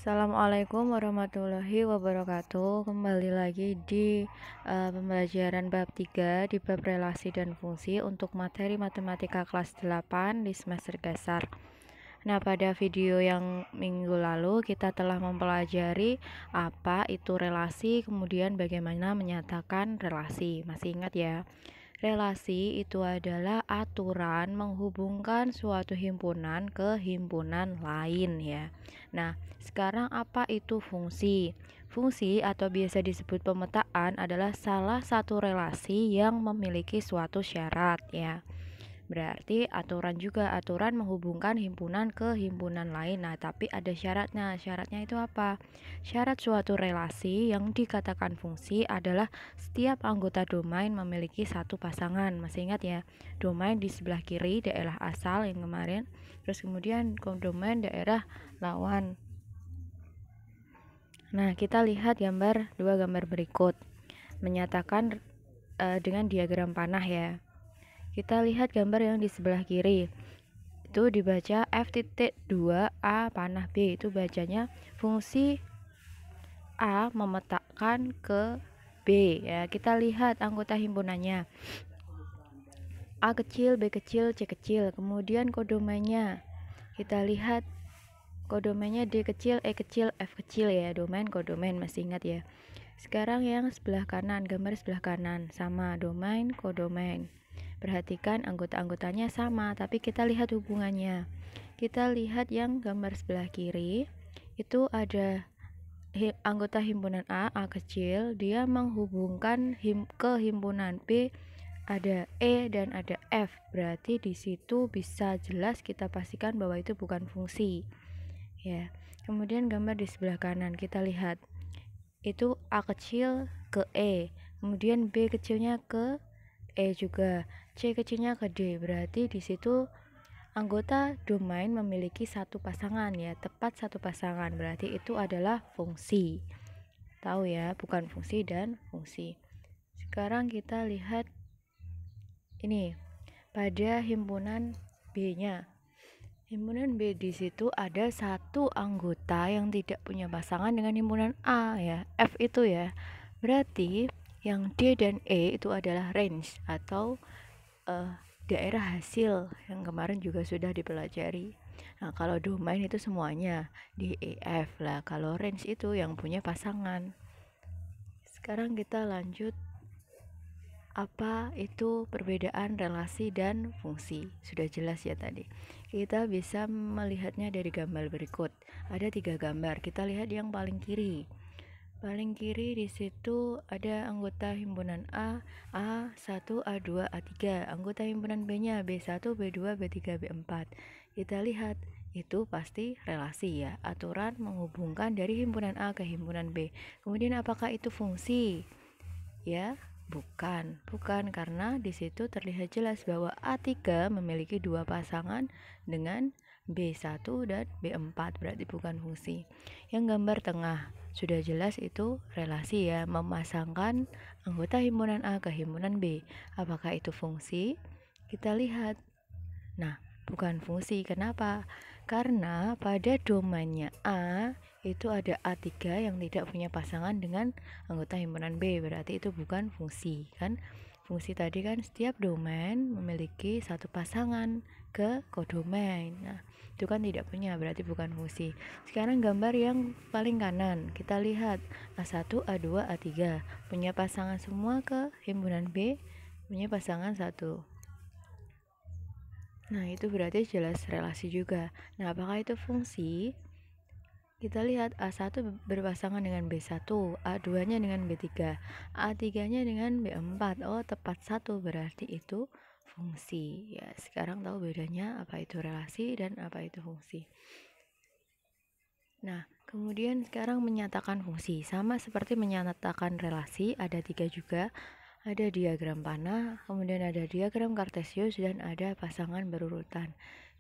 Assalamualaikum warahmatullahi wabarakatuh. Kembali lagi di pembelajaran bab 3 di bab relasi dan fungsi untuk materi matematika kelas 8 di semester dasar. Nah, pada video yang minggu lalu kita telah mempelajari apa itu relasi, kemudian bagaimana menyatakan relasi. Masih ingat ya? Relasi itu adalah aturan menghubungkan suatu himpunan ke himpunan lain ya. Nah, sekarang apa itu fungsi? Fungsi atau biasa disebut pemetaan adalah salah satu relasi yang memiliki suatu syarat ya. Berarti aturan menghubungkan himpunan ke himpunan lain. Nah, tapi ada syaratnya. Syaratnya itu apa? Syarat suatu relasi yang dikatakan fungsi adalah setiap anggota domain memiliki satu pasangan. Masih ingat ya? Domain di sebelah kiri daerah asal yang kemarin. Terus kemudian domain daerah lawan. Nah, kita lihat dua gambar berikut. Menyatakan dengan diagram panah ya. Kita lihat gambar yang di sebelah kiri. Itu dibaca F.2A panah B. Itu bacanya fungsi A memetakan ke B ya. Kita lihat anggota himpunannya. A kecil, B kecil, C kecil. Kemudian kodomennya. Kita lihat kodomennya D kecil, E kecil, F kecil ya. Domain kodomen masih ingat ya. Sekarang yang sebelah kanan, gambar sebelah kanan sama domain kodomen. Perhatikan anggota-anggotanya sama, tapi kita lihat hubungannya. Kita lihat yang gambar sebelah kiri, itu ada anggota himpunan A kecil, dia menghubungkan ke himpunan B, ada E dan ada F. Berarti di situ bisa jelas kita pastikan bahwa itu bukan fungsi. Ya. Kemudian gambar di sebelah kanan kita lihat. Itu A kecil ke E, kemudian B kecilnya ke E juga, C kecilnya ke D. Berarti di situ anggota domain memiliki satu pasangan ya, tepat satu pasangan. Berarti itu adalah fungsi. Tahu ya, bukan fungsi dan fungsi. Sekarang kita lihat ini pada himpunan B-nya. Himpunan B di situ ada satu anggota yang tidak punya pasangan dengan himpunan A ya, F itu ya. Berarti yang D dan E itu adalah range atau daerah hasil yang kemarin juga sudah dipelajari. Nah, kalau domain itu semuanya D, E, F lah. Kalau range itu yang punya pasangan. Sekarang kita lanjut apa itu perbedaan relasi dan fungsi. Sudah jelas ya tadi. Kita bisa melihatnya dari gambar berikut. Ada 3 gambar. Kita lihat yang paling kiri. Paling kiri di situ ada anggota himpunan A1, A2, A3. Anggota himpunan B-nya B1, B2, B3, B4. Kita lihat itu pasti relasi ya, aturan menghubungkan dari himpunan A ke himpunan B. Kemudian apakah itu fungsi? Ya, bukan karena di situ terlihat jelas bahwa A3 memiliki dua pasangan dengan B1 dan B4, berarti bukan fungsi. Yang gambar tengah sudah jelas itu relasi ya, memasangkan anggota himpunan A ke himpunan B. Apakah itu fungsi? Kita lihat. Nah, bukan fungsi. Kenapa? Karena pada domainnya A itu ada A3 yang tidak punya pasangan dengan anggota himpunan B. Berarti itu bukan fungsi kan? Fungsi tadi kan setiap domain memiliki satu pasangan ke kodomain. Nah, itu kan tidak punya, berarti bukan fungsi. Sekarang gambar yang paling kanan, kita lihat A1, A2, A3 punya pasangan semua ke himpunan B, punya pasangan satu. Nah, itu berarti jelas relasi juga. Nah, apakah itu fungsi? Kita lihat A1 berpasangan dengan B1, A2-nya dengan B3, A3-nya dengan B4. Oh, tepat satu, berarti itu fungsi. Ya, sekarang tahu bedanya apa itu relasi dan apa itu fungsi. Nah, kemudian sekarang menyatakan fungsi. Sama seperti menyatakan relasi, ada 3 juga. Ada diagram panah, kemudian ada diagram kartesius, dan ada pasangan berurutan.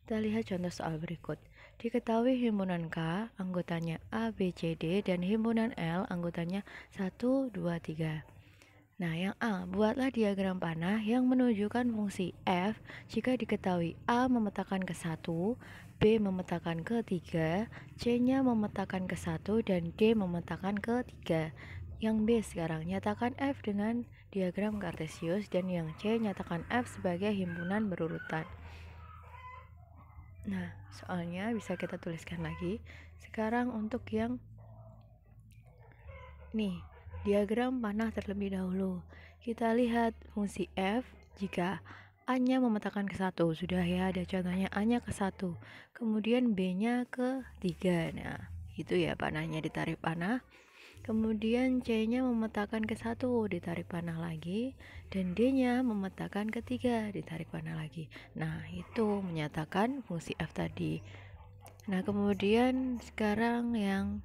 Kita lihat contoh soal berikut. Diketahui himpunan K anggotanya A, B, C, D, dan himpunan L anggotanya 1, 2, 3. Nah, yang A, buatlah diagram panah yang menunjukkan fungsi F jika diketahui A memetakan ke 1, B memetakan ke 3, C-nya memetakan ke 1, dan D memetakan ke 3. Yang B sekarang, nyatakan F dengan diagram kartesius, dan yang C nyatakan F sebagai himpunan berurutan. Nah, soalnya bisa kita tuliskan lagi. Sekarang untuk yang nih, diagram panah terlebih dahulu. Kita lihat fungsi F jika A-nya memetakan ke 1. Sudah ya, ada contohnya A-nya ke 1. Kemudian B-nya ke 3. Nah, itu ya panahnya, ditarik panah. Kemudian C-nya memetakan ke 1, ditarik panah lagi. Dan D-nya memetakan ke 3, ditarik panah lagi. Nah, itu menyatakan fungsi F tadi. Nah, kemudian sekarang yang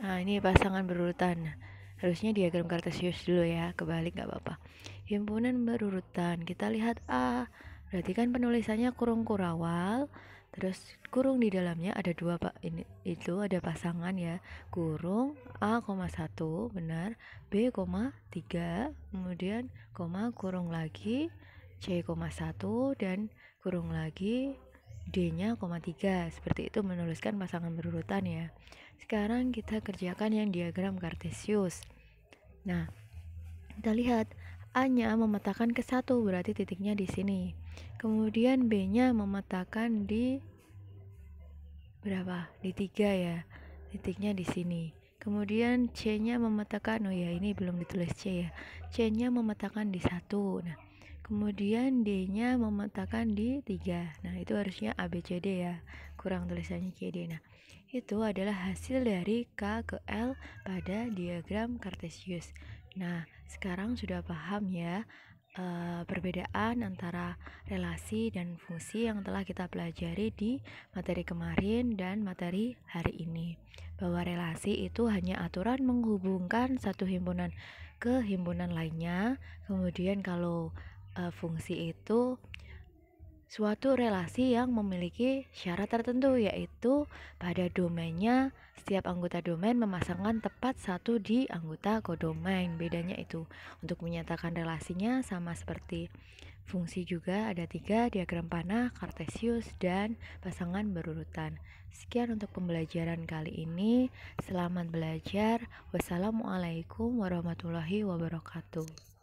ini pasangan berurutan. Harusnya diagram kartesius dulu ya, kebalik nggak apa-apa. Himpunan berurutan, kita lihat A, berarti kan penulisannya kurung kurawal, terus kurung di dalamnya ada dua pak, ini itu ada pasangan ya, kurung A, 1, benar, B, 3, kemudian koma kurung lagi C, 1, dan kurung lagi D-nya 3. Seperti itu menuliskan pasangan berurutan ya. Sekarang kita kerjakan yang diagram kartesius. Nah, kita lihat A-nya memetakan ke 1, berarti titiknya di sini. Kemudian B-nya memetakan di berapa? Di 3 ya. Titiknya di sini. Kemudian C-nya memetakan, oh ya ini belum ditulis C ya. C-nya memetakan di 1. Nah, kemudian D-nya memetakan di 3. Nah, itu harusnya A, B, C, D ya. Kurang tulisannya C, D. Nah, itu adalah hasil dari K ke L pada diagram kartesius. Nah, sekarang sudah paham ya perbedaan antara relasi dan fungsi yang telah kita pelajari di materi kemarin dan materi hari ini. Bahwa relasi itu hanya aturan menghubungkan satu himpunan ke himpunan lainnya. Kemudian kalau fungsi itu suatu relasi yang memiliki syarat tertentu, yaitu pada domainnya setiap anggota domain memasangkan tepat satu di anggota kodomain. Bedanya itu. Untuk menyatakan relasinya sama seperti fungsi juga ada 3, diagram panah, kartesius, dan pasangan berurutan. Sekian untuk pembelajaran kali ini. Selamat belajar. Wassalamualaikum warahmatullahi wabarakatuh.